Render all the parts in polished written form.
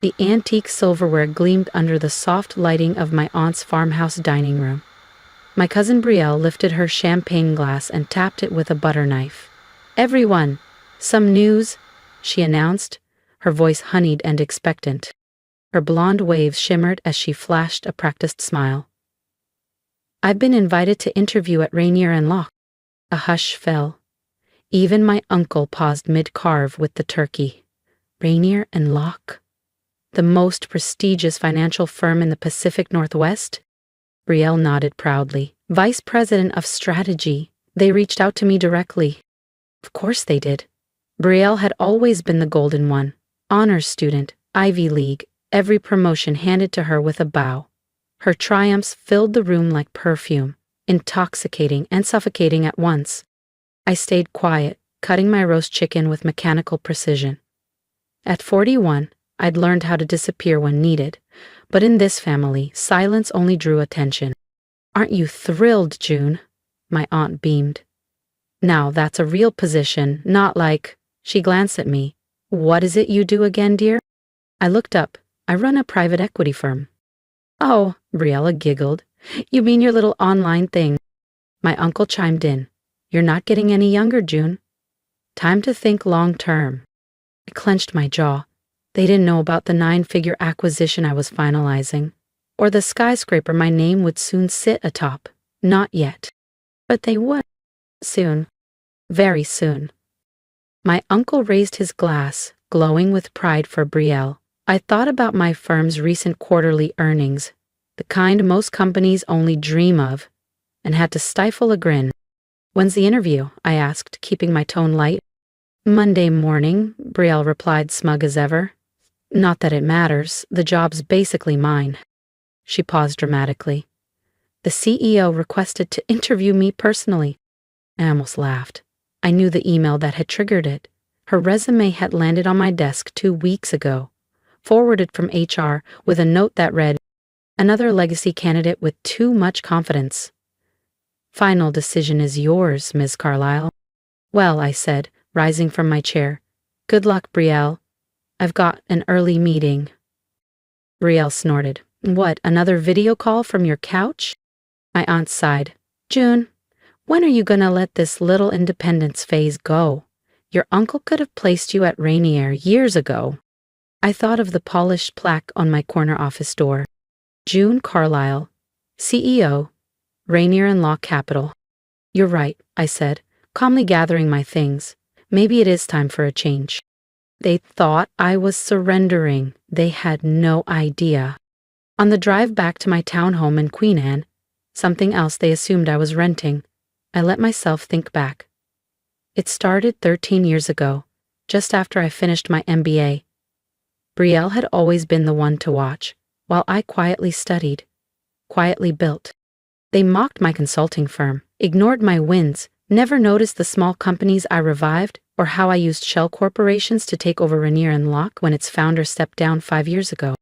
The antique silverware gleamed under the soft lighting of my aunt's farmhouse dining room. My cousin Brielle lifted her champagne glass and tapped it with a butter knife. "Everyone, some news," she announced, her voice honeyed and expectant. Her blonde waves shimmered as she flashed a practiced smile. "I've been invited to interview at Rainier Locke." A hush fell. Even my uncle paused mid-carve with the turkey. Rainier Locke? The most prestigious financial firm in the Pacific Northwest? Brielle nodded proudly. "Vice President of Strategy. They reached out to me directly." Of course they did. Brielle had always been the golden one. Honors student, Ivy League, every promotion handed to her with a bow. Her triumphs filled the room like perfume, intoxicating and suffocating at once. I stayed quiet, cutting my roast chicken with mechanical precision. At 41, I'd learned how to disappear when needed, but in this family, silence only drew attention. "Aren't you thrilled, June?" My aunt beamed. "Now that's a real position, not like—" She glanced at me. "What is it you do again, dear?" I looked up. "I run a private equity firm." "Oh," Brielle giggled. "You mean your little online thing?" My uncle chimed in. "You're not getting any younger, June. Time to think long term." I clenched my jaw. They didn't know about the 9-figure acquisition I was finalizing, or the skyscraper my name would soon sit atop. Not yet. But they would. Soon. Very soon. My uncle raised his glass, glowing with pride for Brielle. I thought about my firm's recent quarterly earnings, the kind most companies only dream of, and had to stifle a grin. "When's the interview?" I asked, keeping my tone light. "Monday morning," Brielle replied, smug as ever. "Not that it matters, the job's basically mine." She paused dramatically. "The CEO requested to interview me personally." I almost laughed. I knew the email that had triggered it. Her resume had landed on my desk 2 weeks ago, forwarded from HR with a note that read, "Another legacy candidate with too much confidence. Final decision is yours, Ms. Carlyle." "Well," I said, rising from my chair. "Good luck, Brielle. I've got an early meeting." Brielle snorted. "What, another video call from your couch?" My aunt sighed. "June, when are you gonna let this little independence phase go? Your uncle could have placed you at Rainier years ago." I thought of the polished plaque on my corner office door. June Carlyle, CEO, Rainier Locke Capital. "You're right," I said, calmly gathering my things. "Maybe it is time for a change." They thought I was surrendering. They had no idea. On the drive back to my townhome in Queen Anne, something else they assumed I was renting, I let myself think back. It started 13 years ago, just after I finished my MBA. Brielle had always been the one to watch, while I quietly studied, quietly built. They mocked my consulting firm, ignored my wins, never noticed the small companies I revived, or how I used shell corporations to take over Rainier Locke when its founder stepped down 5 years ago.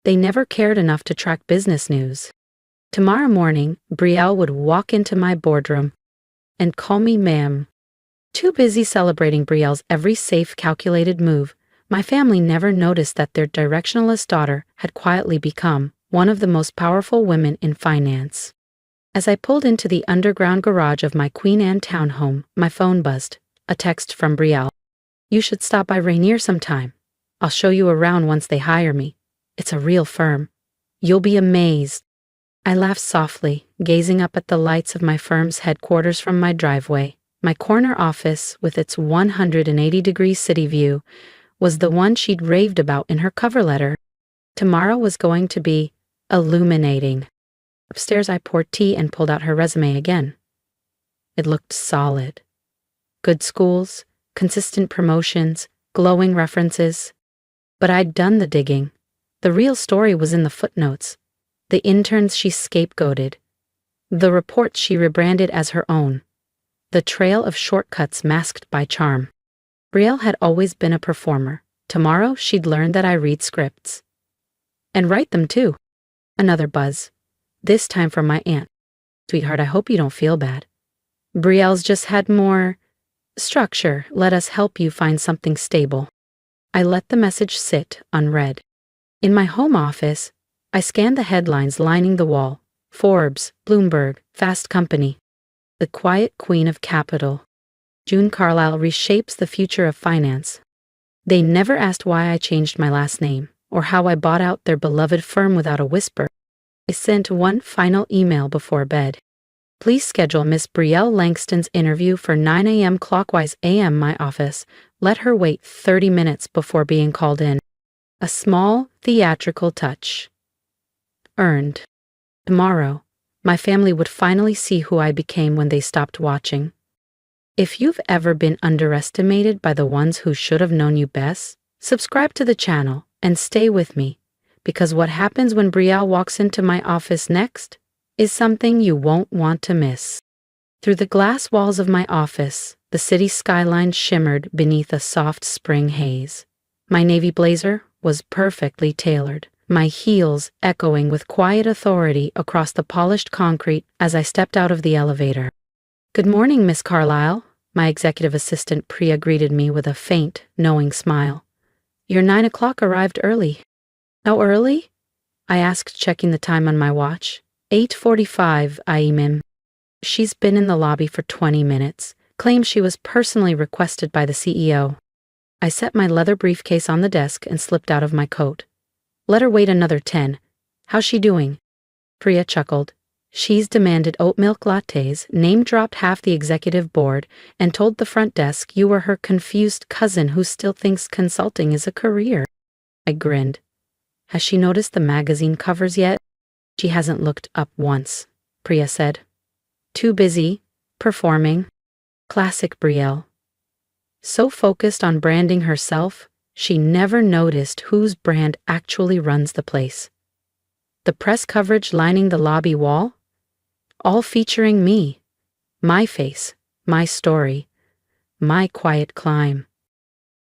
They never cared enough to track business news. Tomorrow morning, Brielle would walk into my boardroom and call me ma'am. Too busy celebrating Brielle's every safe, calculated move, my family never noticed that their directionless daughter had quietly become one of the most powerful women in finance. As I pulled into the underground garage of my Queen Anne townhome, my phone buzzed. A text from Brielle. "You should stop by Rainier sometime. I'll show you around once they hire me. It's a real firm. You'll be amazed." I laughed softly, gazing up at the lights of my firm's headquarters from my driveway. My corner office, with its 180-degree city view, was the one she'd raved about in her cover letter. Tomorrow was going to be illuminating. Upstairs, I poured tea and pulled out her resume again. It looked solid. Good schools, consistent promotions, glowing references. But I'd done the digging. The real story was in the footnotes. The interns she scapegoated. The reports she rebranded as her own. The trail of shortcuts masked by charm. Brielle had always been a performer. Tomorrow, she'd learn that I read scripts. And write them, too. Another buzz. This time from my aunt. "Sweetheart, I hope you don't feel bad. Brielle's just had more structure. Let us help you find something stable." I let the message sit, unread. In my home office, I scanned the headlines lining the wall. Forbes, Bloomberg, Fast Company. The quiet queen of capital. June Carlisle reshapes the future of finance. They never asked why I changed my last name, or how I bought out their beloved firm without a whisper. I sent one final email before bed. Please schedule Miss Brielle Langston's interview for 9 a.m. clockwise a.m. my office. Let her wait 30 minutes before being called in. A small, theatrical touch. Earned. Tomorrow, my family would finally see who I became when they stopped watching. If you've ever been underestimated by the ones who should have known you best, subscribe to the channel and stay with me, because what happens when Brielle walks into my office next is something you won't want to miss. Through the glass walls of my office, the city skyline shimmered beneath a soft spring haze. My navy blazer was perfectly tailored, my heels echoing with quiet authority across the polished concrete as I stepped out of the elevator. Good morning, Miss Carlisle. My executive assistant Priya greeted me with a faint, knowing smile. Your 9 o'clock arrived early. How early? I asked, checking the time on my watch. 8:45, Aimim. She's been in the lobby for 20 minutes, claims she was personally requested by the CEO. I set my leather briefcase on the desk and slipped out of my coat. Let her wait another 10. How's she doing? Priya chuckled. She's demanded oat milk lattes, name-dropped half the executive board, and told the front desk you were her confused cousin who still thinks consulting is a career. I grinned. Has she noticed the magazine covers yet? She hasn't looked up once, Priya said. Too busy, performing. Classic Brielle. So focused on branding herself, she never noticed whose brand actually runs the place. The press coverage lining the lobby wall? All featuring me. My face, my story, my quiet climb.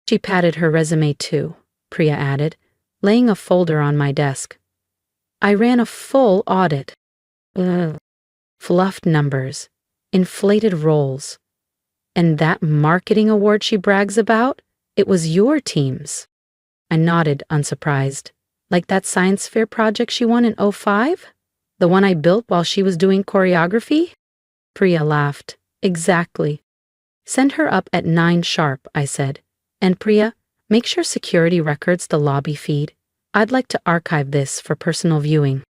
She patted her resume too, Priya added, laying a folder on my desk. I ran a full audit. Fluffed numbers, inflated roles. And that marketing award she brags about? It was your team's. I nodded, unsurprised. Like that science fair project she won in '05? The one I built while she was doing choreography? Priya laughed. Exactly. Send her up at 9 sharp, I said. And Priya, make sure security records the lobby feed. I'd like to archive this for personal viewing.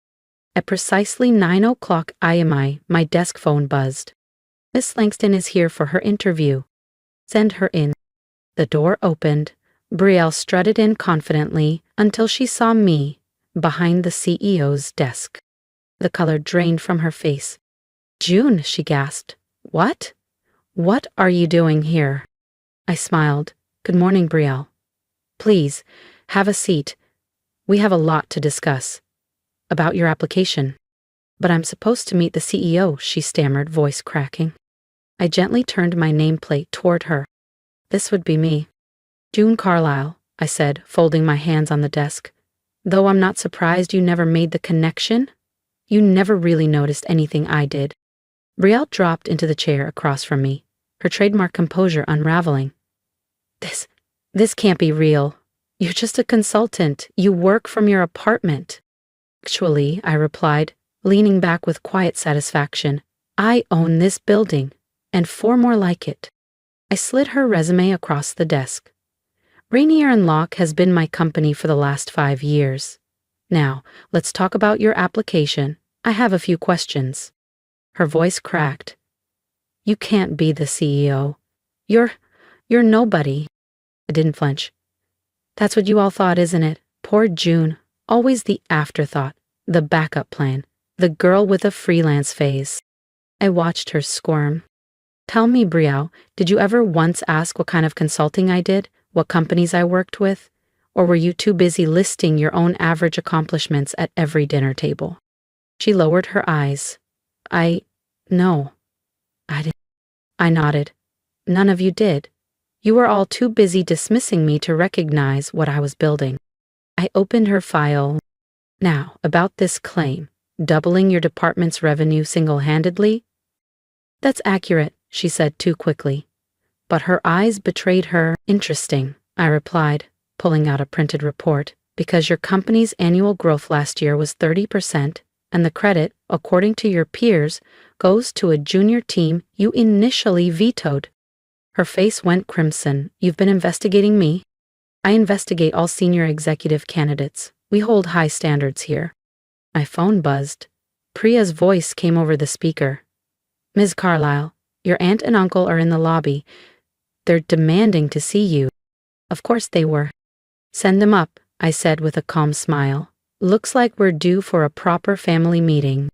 At precisely 9 o'clock IMI, my desk phone buzzed. Miss Langston is here for her interview. Send her in. The door opened. Brielle strutted in confidently until she saw me behind the CEO's desk. The color drained from her face. June, she gasped. What? What are you doing here? I smiled. Good morning, Brielle. Please, have a seat. We have a lot to discuss. About your application. But I'm supposed to meet the CEO, she stammered, voice cracking. I gently turned my nameplate toward her. This would be me. June Carlisle, I said, folding my hands on the desk. Though I'm not surprised you never made the connection. You never really noticed anything I did. Brielle dropped into the chair across from me, her trademark composure unraveling. This can't be real. You're just a consultant. You work from your apartment. Actually, I replied, leaning back with quiet satisfaction, I own this building, and 4 more like it. I slid her resume across the desk. Rainier Locke has been my company for the last 5 years. Now, let's talk about your application. I have a few questions. Her voice cracked. You can't be the CEO. You're nobody. I didn't flinch. That's what you all thought, isn't it? Poor June. Always the afterthought, the backup plan, the girl with a freelance phase. I watched her squirm. Tell me, Brielle, did you ever once ask what kind of consulting I did, what companies I worked with? Or were you too busy listing your own average accomplishments at every dinner table? She lowered her eyes. No. I didn't. I nodded. None of you did. You were all too busy dismissing me to recognize what I was building. I opened her file. Now, about this claim, doubling your department's revenue single-handedly? That's accurate, she said too quickly. But her eyes betrayed her. Interesting, I replied, pulling out a printed report. Because your company's annual growth last year was 30%, and the credit, according to your peers, goes to a junior team you initially vetoed. Her face went crimson. You've been investigating me? I investigate all senior executive candidates. We hold high standards here. My phone buzzed. Priya's voice came over the speaker. Ms. Carlyle, your aunt and uncle are in the lobby. They're demanding to see you. Of course they were. Send them up, I said with a calm smile. Looks like we're due for a proper family meeting.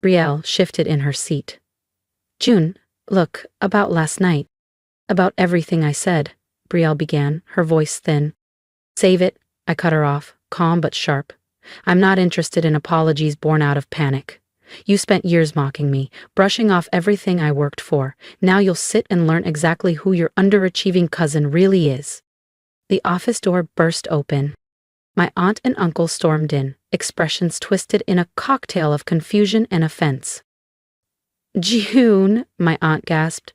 Brielle shifted in her seat. June, look, about last night. About everything I said, Brielle began, her voice thin. Save it, I cut her off, calm but sharp. I'm not interested in apologies born out of panic. You spent years mocking me, brushing off everything I worked for. Now you'll sit and learn exactly who your underachieving cousin really is. The office door burst open. My aunt and uncle stormed in, expressions twisted in a cocktail of confusion and offense. June, my aunt gasped.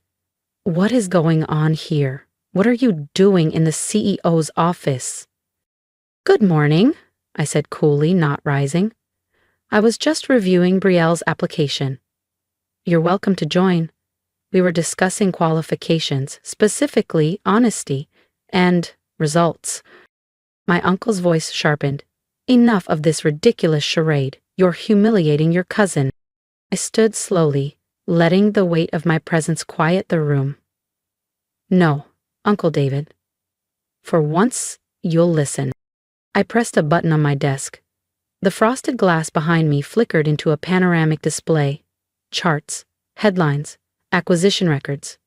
What is going on here? What are you doing in the CEO's office? Good morning, I said coolly, not rising. I was just reviewing Brielle's application. You're welcome to join. We were discussing qualifications, specifically honesty, and results. My uncle's voice sharpened. Enough of this ridiculous charade. You're humiliating your cousin. I stood slowly, letting the weight of my presence quiet the room. No, Uncle David. For once, you'll listen. I pressed a button on my desk. The frosted glass behind me flickered into a panoramic display. Charts, headlines, acquisition records.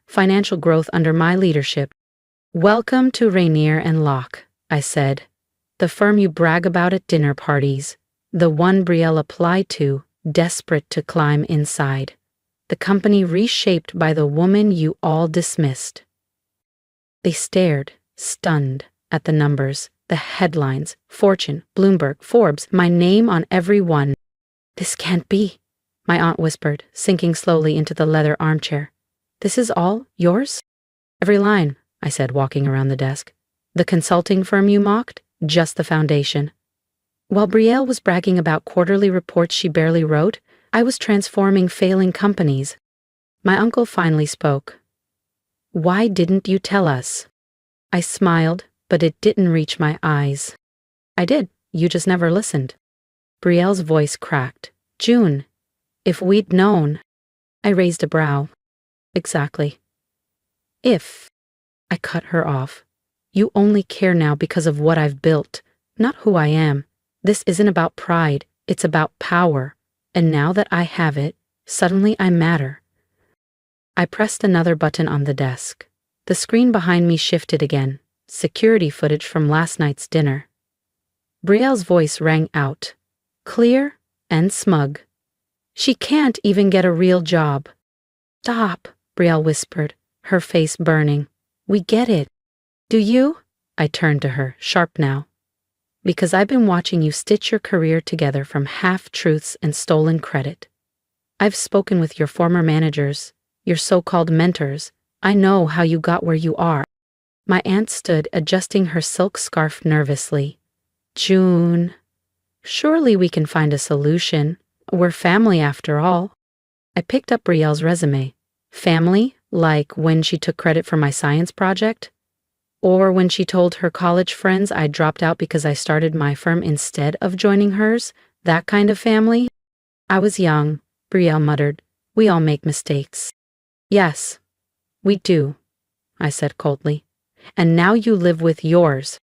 Financial growth under my leadership. Welcome to Rainier Locke, I said. The firm you brag about at dinner parties. The one Brielle applied to, desperate to climb inside. The company reshaped by the woman you all dismissed. They stared, stunned, at the numbers, the headlines, Fortune, Bloomberg, Forbes, my name on every one. This can't be, my aunt whispered, sinking slowly into the leather armchair. This is all yours? Every line, I said, walking around the desk. The consulting firm you mocked? Just the foundation. While Brielle was bragging about quarterly reports she barely wrote, I was transforming failing companies. My uncle finally spoke. Why didn't you tell us? I smiled, but it didn't reach my eyes. I did, you just never listened. Brielle's voice cracked. June, if we'd known. I raised a brow. Exactly. If. I cut her off. You only care now because of what I've built, not who I am. This isn't about pride, it's about power. And now that I have it, suddenly I matter. I pressed another button on the desk. The screen behind me shifted again. Security footage from last night's dinner. Brielle's voice rang out, clear and smug. She can't even get a real job. Stop, Brielle whispered, her face burning. We get it. Do you? I turned to her, sharp now. Because I've been watching you stitch your career together from half-truths and stolen credit. I've spoken with your former managers, your so-called mentors. I know how you got where you are. My aunt stood, adjusting her silk scarf nervously. June, surely we can find a solution. We're family after all. I picked up Brielle's resume. Family, like when she took credit for my science project? Or when she told her college friends I dropped out because I started my firm instead of joining hers? That kind of family? I was young, Brielle muttered. We all make mistakes. Yes, we do, I said coldly. And now you live with yours.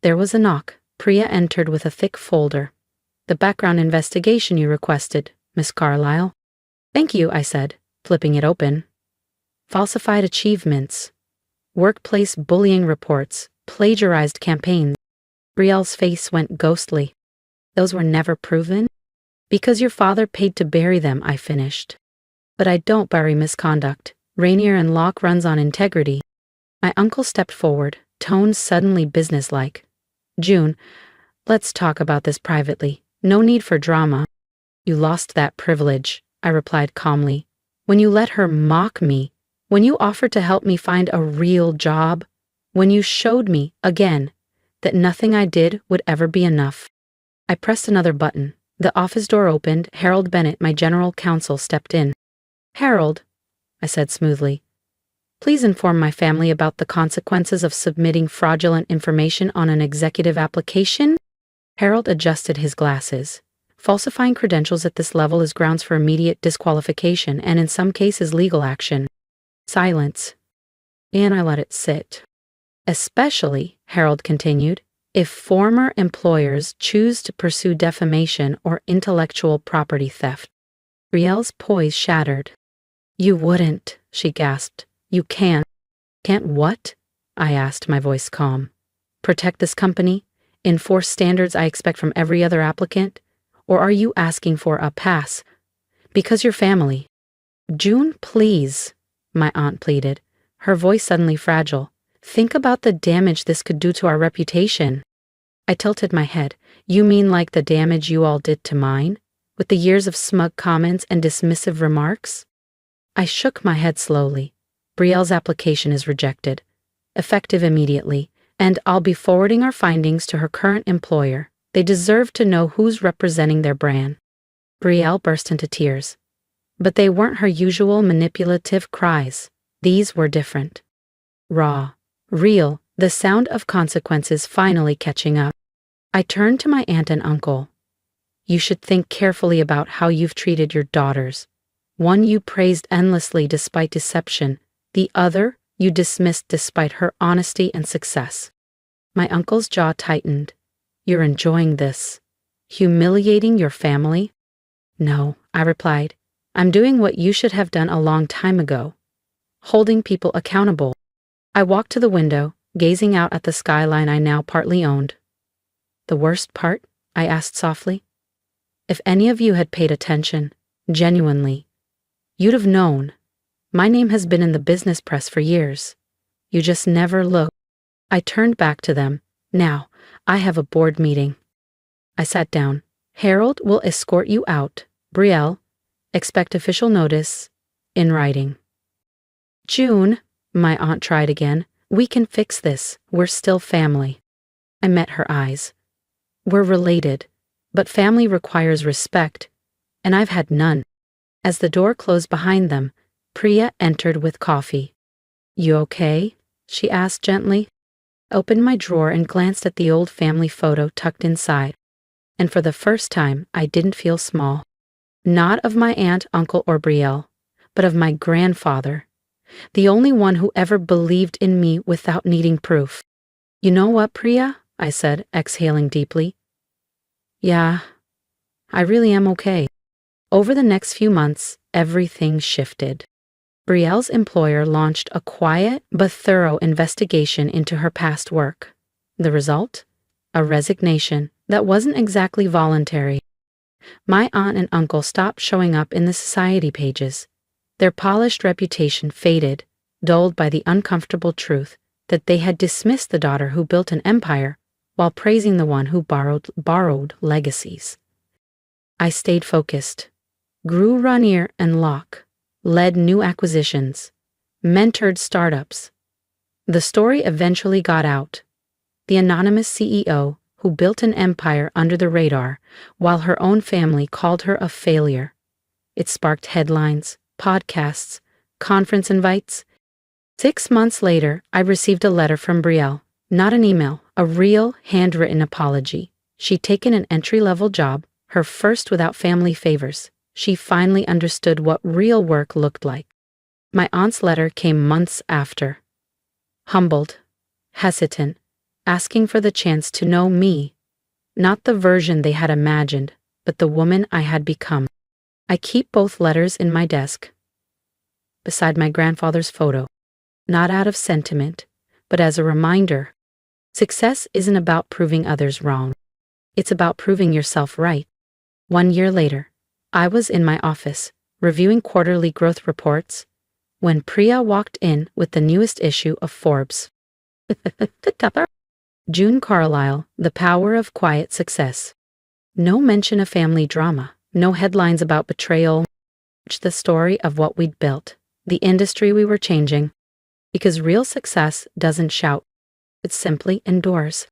There was a knock. Priya entered with a thick folder. The background investigation you requested, Miss Carlyle. Thank you, I said, flipping it open. Falsified achievements. Workplace bullying reports, plagiarized campaigns. Brielle's face went ghostly. Those were never proven? Because your father paid to bury them, I finished. But I don't bury misconduct. Rainier Locke runs on integrity. My uncle stepped forward, tone suddenly businesslike. June, let's talk about this privately. No need for drama. You lost that privilege, I replied calmly. When you let her mock me, when you offered to help me find a real job, when you showed me, again, that nothing I did would ever be enough. I pressed another button. The office door opened. Harold Bennett, my general counsel, stepped in. "Harold," I said smoothly, "please inform my family about the consequences of submitting fraudulent information on an executive application." Harold adjusted his glasses. "Falsifying credentials at this level is grounds for immediate disqualification and in some cases legal action." Silence. And I let it sit. "Especially," Harold continued, "if former employers choose to pursue defamation or intellectual property theft." Brielle's poise shattered. "You wouldn't," she gasped. "You can't." "Can't what?" I asked, my voice calm. "Protect this company? Enforce standards I expect from every other applicant? Or are you asking for a pass? Because you're family." "June, please," my aunt pleaded, her voice suddenly fragile. "Think about the damage this could do to our reputation." I tilted my head. "You mean like the damage you all did to mine? With the years of smug comments and dismissive remarks?" I shook my head slowly. "Brielle's application is rejected, effective immediately, and I'll be forwarding our findings to her current employer. They deserve to know who's representing their brand." Brielle burst into tears. But they weren't her usual manipulative cries. These were different. Raw, real, the sound of consequences finally catching up. I turned to my aunt and uncle. "You should think carefully about how you've treated your daughters. One you praised endlessly despite deception, the other you dismissed despite her honesty and success." My uncle's jaw tightened. "You're enjoying this? Humiliating your family?" "No," I replied. "I'm doing what you should have done a long time ago. Holding people accountable." I walked to the window, gazing out at the skyline I now partly owned. "The worst part?" I asked softly. "If any of you had paid attention, genuinely, you'd have known. My name has been in the business press for years. You just never look." I turned back to them. "Now, I have a board meeting." I sat down. "Harold will escort you out. Brielle, expect official notice, in writing." "June," my aunt tried again, "we can fix this. We're still family." I met her eyes. "We're related, but family requires respect, and I've had none." As the door closed behind them, Priya entered with coffee. "You okay?" she asked gently. I opened my drawer and glanced at the old family photo tucked inside, and for the first time I didn't feel small. Not of my aunt, uncle, or Brielle, but of my grandfather, the only one who ever believed in me without needing proof. "You know what, Priya?" I said, exhaling deeply. "Yeah, I really am okay." Over the next few months, everything shifted. Brielle's employer launched a quiet but thorough investigation into her past work. The result? A resignation that wasn't exactly voluntary. My aunt and uncle stopped showing up in the society pages. Their polished reputation faded, dulled by the uncomfortable truth that they had dismissed the daughter who built an empire while praising the one who borrowed legacies. I stayed focused, grew Rainier and Locke, led new acquisitions, mentored startups. The story eventually got out. The anonymous CEO who built an empire under the radar while her own family called her a failure. It sparked headlines, podcasts, conference invites. 6 months later, I received a letter from Brielle, not an email, a real handwritten apology. She'd taken an entry-level job, her first without family favors. She finally understood what real work looked like. My aunt's letter came months after. Humbled, hesitant, asking for the chance to know me, not the version they had imagined, but the woman I had become. I keep both letters in my desk, beside my grandfather's photo, not out of sentiment, but as a reminder. Success isn't about proving others wrong. It's about proving yourself right. 1 year later, I was in my office, reviewing quarterly growth reports, when Priya walked in with the newest issue of Forbes. June Carlisle, The Power of Quiet Success. No mention of family drama, no headlines about betrayal. It's the story of what we'd built, the industry we were changing. Because real success doesn't shout, it simply endures.